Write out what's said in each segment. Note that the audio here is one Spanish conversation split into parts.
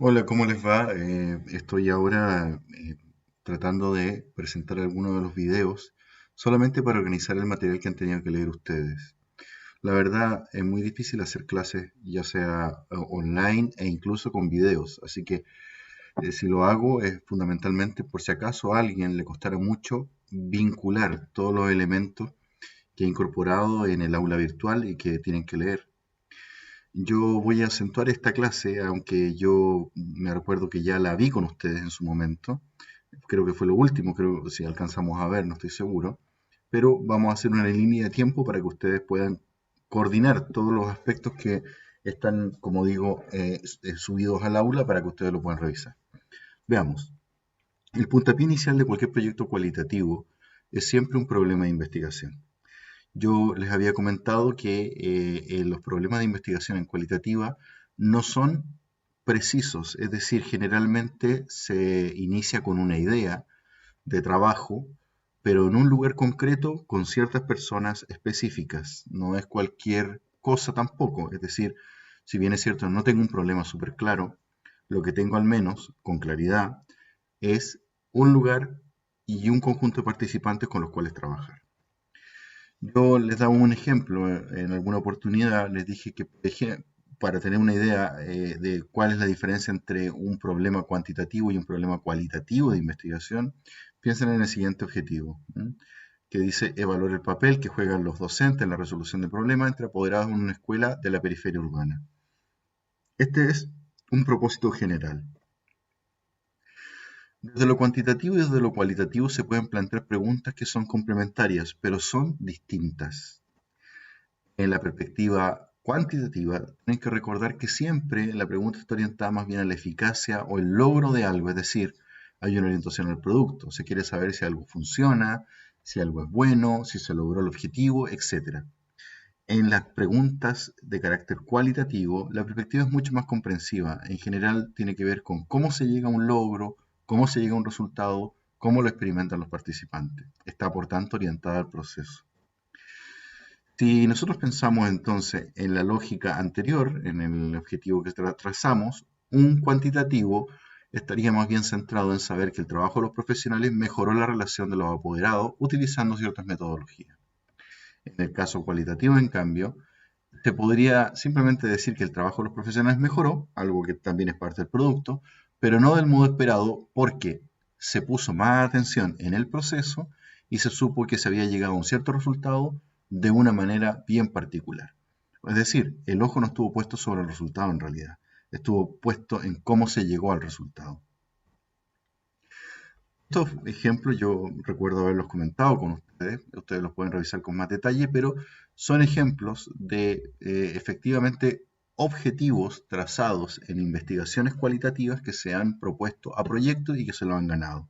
Hola, ¿cómo les va? Estoy ahora tratando de presentar algunos de los videos solamente para organizar el material que han tenido que leer ustedes. La verdad, es muy difícil hacer clases, ya sea online e incluso con videos, así que si lo hago es fundamentalmente por si acaso a alguien le costara mucho vincular todos los elementos que he incorporado en el aula virtual y que tienen que leer. Yo voy a acentuar esta clase, aunque yo me recuerdo que ya la vi con ustedes en su momento. Creo que fue lo último, creo que si alcanzamos a ver, no estoy seguro. Pero vamos a hacer una línea de tiempo para que ustedes puedan coordinar todos los aspectos que están, como digo, subidos al aula para que ustedes lo puedan revisar. Veamos. El puntapié inicial de cualquier proyecto cualitativo es siempre un problema de investigación. Yo les había comentado que los problemas de investigación en cualitativa no son precisos, es decir, generalmente se inicia con una idea de trabajo, pero en un lugar concreto con ciertas personas específicas. No es cualquier cosa tampoco, es decir, si bien es cierto, no tengo un problema súper claro, lo que tengo al menos con claridad es un lugar y un conjunto de participantes con los cuales trabajar. Yo les daba un ejemplo en alguna oportunidad, les dije que para tener una idea de cuál es la diferencia entre un problema cuantitativo y un problema cualitativo de investigación, piensen en el siguiente objetivo, ¿m? Que dice evaluar el papel que juegan los docentes en la resolución de problemas entre apoderados en una escuela de la periferia urbana. Este es un propósito general. Desde lo cuantitativo y desde lo cualitativo se pueden plantear preguntas que son complementarias, pero son distintas. En la perspectiva cuantitativa, tienen que recordar que siempre la pregunta está orientada más bien a la eficacia o el logro de algo, es decir, hay una orientación al producto, se quiere saber si algo funciona, si algo es bueno, si se logró el objetivo, etc. En las preguntas de carácter cualitativo, la perspectiva es mucho más comprensiva. En general, tiene que ver con cómo se llega a un logro, cómo se llega a un resultado, cómo lo experimentan los participantes. Está, por tanto, orientada al proceso. Si nosotros pensamos entonces en la lógica anterior, en el objetivo que trazamos, un cuantitativo estaría más bien centrado en saber que el trabajo de los profesionales mejoró la relación de los apoderados utilizando ciertas metodologías. En el caso cualitativo, en cambio, se podría simplemente decir que el trabajo de los profesionales mejoró, algo que también es parte del producto, pero no del modo esperado porque se puso más atención en el proceso y se supo que se había llegado a un cierto resultado de una manera bien particular. Es decir, el ojo no estuvo puesto sobre el resultado en realidad, estuvo puesto en cómo se llegó al resultado. Estos ejemplos yo recuerdo haberlos comentado con ustedes los pueden revisar con más detalle, pero son ejemplos de efectivamente objetivos trazados en investigaciones cualitativas que se han propuesto a proyectos y que se lo han ganado.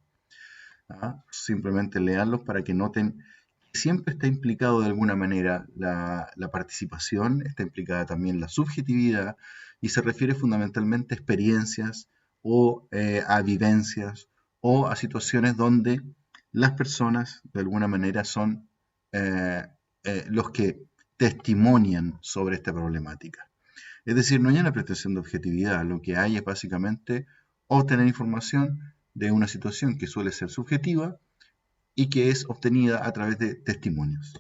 ¿Ah? Simplemente leanlos para que noten que siempre está implicado de alguna manera la participación, está implicada también la subjetividad y se refiere fundamentalmente a experiencias o a vivencias o a situaciones donde las personas de alguna manera son eh, los que testimonian sobre esta problemática. Es decir, no hay una pretensión de objetividad, lo que hay es básicamente obtener información de una situación que suele ser subjetiva y que es obtenida a través de testimonios.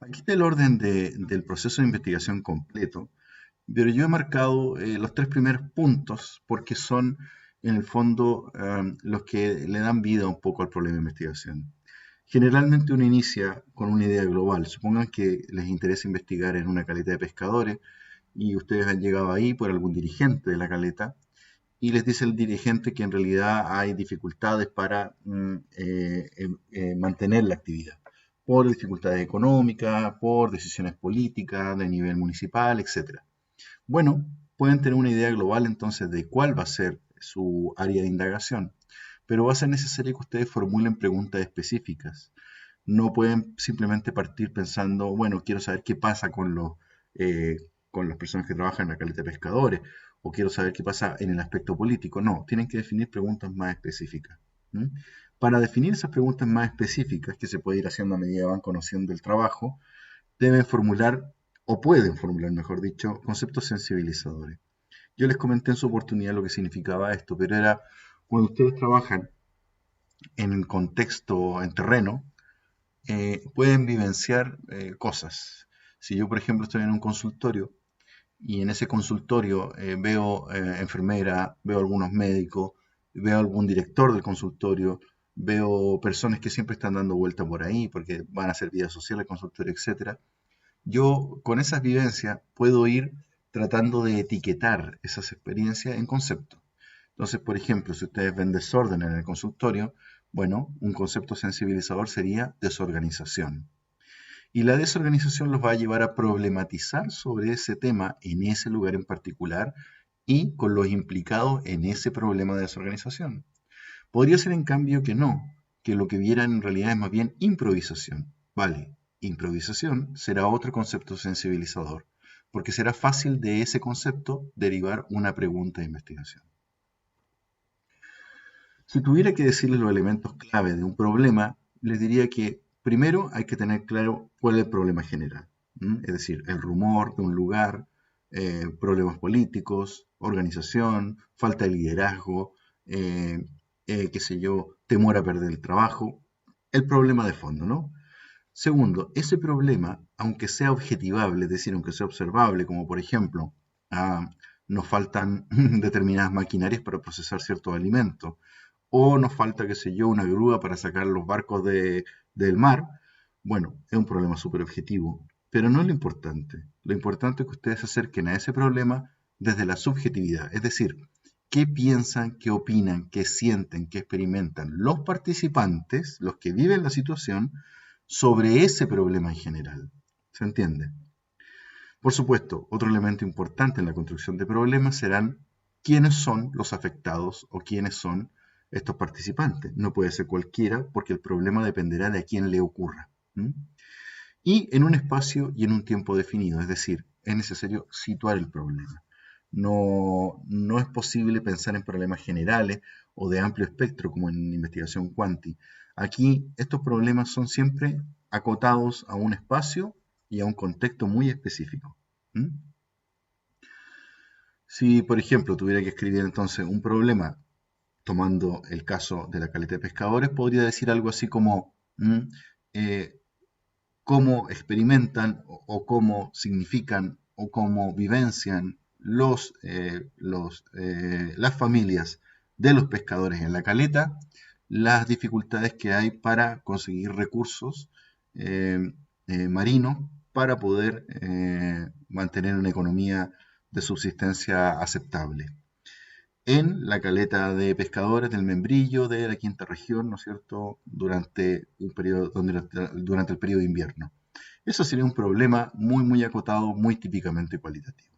Aquí está el orden del proceso de investigación completo, pero yo he marcado los tres primeros puntos porque son en el fondo los que le dan vida un poco al problema de investigación. Generalmente uno inicia con una idea global. Supongan que les interesa investigar en una caleta de pescadores y ustedes han llegado ahí por algún dirigente de la caleta y les dice el dirigente que en realidad hay dificultades para mantener la actividad, por dificultades económicas, por decisiones políticas de nivel municipal, etcétera. Bueno, pueden tener una idea global entonces de cuál va a ser su área de indagación, pero va a ser necesario que ustedes formulen preguntas específicas. No pueden simplemente partir pensando, bueno, quiero saber qué pasa eh, con las personas que trabajan en la caleta de pescadores, o quiero saber qué pasa en el aspecto político. No, tienen que definir preguntas más específicas. ¿M? Para definir esas preguntas más específicas, que se puede ir haciendo a medida que van conociendo el trabajo, deben formular, o pueden formular, mejor dicho, conceptos sensibilizadores. Yo les comenté en su oportunidad lo que significaba esto, pero era cuando ustedes trabajan en el contexto, en terreno, pueden vivenciar cosas. Si yo, por ejemplo, estoy en un consultorio y en ese consultorio veo enfermera, veo algunos médicos, veo algún director del consultorio, veo personas que siempre están dando vuelta por ahí porque van a hacer vida social al consultorio, etcétera. Yo con esas vivencias puedo ir tratando de etiquetar esas experiencias en conceptos. Entonces, por ejemplo, si ustedes ven desorden en el consultorio, bueno, un concepto sensibilizador sería desorganización. Y la desorganización los va a llevar a problematizar sobre ese tema en ese lugar en particular y con los implicados en ese problema de desorganización. Podría ser en cambio que no, que lo que vieran en realidad es más bien improvisación. Vale, improvisación será otro concepto sensibilizador, porque será fácil de ese concepto derivar una pregunta de investigación. Si tuviera que decirles los elementos clave de un problema, les diría que primero hay que tener claro cuál es el problema general. Es decir, el rumor de un lugar, problemas políticos, organización, falta de liderazgo, eh, qué sé yo, temor a perder el trabajo, el problema de fondo, ¿no? Segundo, ese problema, aunque sea objetivable, es decir, aunque sea observable, como por ejemplo, ah, nos faltan determinadas maquinarias para procesar ciertos alimentos, o nos falta, qué sé yo, una grúa para sacar los barcos del mar. Bueno, es un problema súper objetivo, pero no es lo importante. Lo importante es que ustedes se acerquen a ese problema desde la subjetividad, es decir, qué piensan, qué opinan, qué sienten, qué experimentan los participantes, los que viven la situación, sobre ese problema en general. ¿Se entiende? Por supuesto, otro elemento importante en la construcción de problemas serán quiénes son los afectados o quiénes son estos participantes. No puede ser cualquiera porque el problema dependerá de a quién le ocurra. ¿M? Y en un espacio y en un tiempo definido, es decir, es necesario situar el problema. No es posible pensar en problemas generales o de amplio espectro como en investigación cuanti. Aquí estos problemas son siempre acotados a un espacio y a un contexto muy específico. ¿Mm? Si, por ejemplo, tuviera que escribir entonces un problema tomando el caso de la caleta de pescadores, podría decir algo así como eh, cómo experimentan o cómo significan o cómo vivencian las familias de los pescadores en la caleta, las dificultades que hay para conseguir recursos eh, marinos para poder mantener una economía de subsistencia aceptable en la caleta de pescadores del Membrillo de la quinta región, ¿no es cierto?, durante durante el periodo de invierno. Eso sería un problema muy, muy acotado, muy típicamente cualitativo.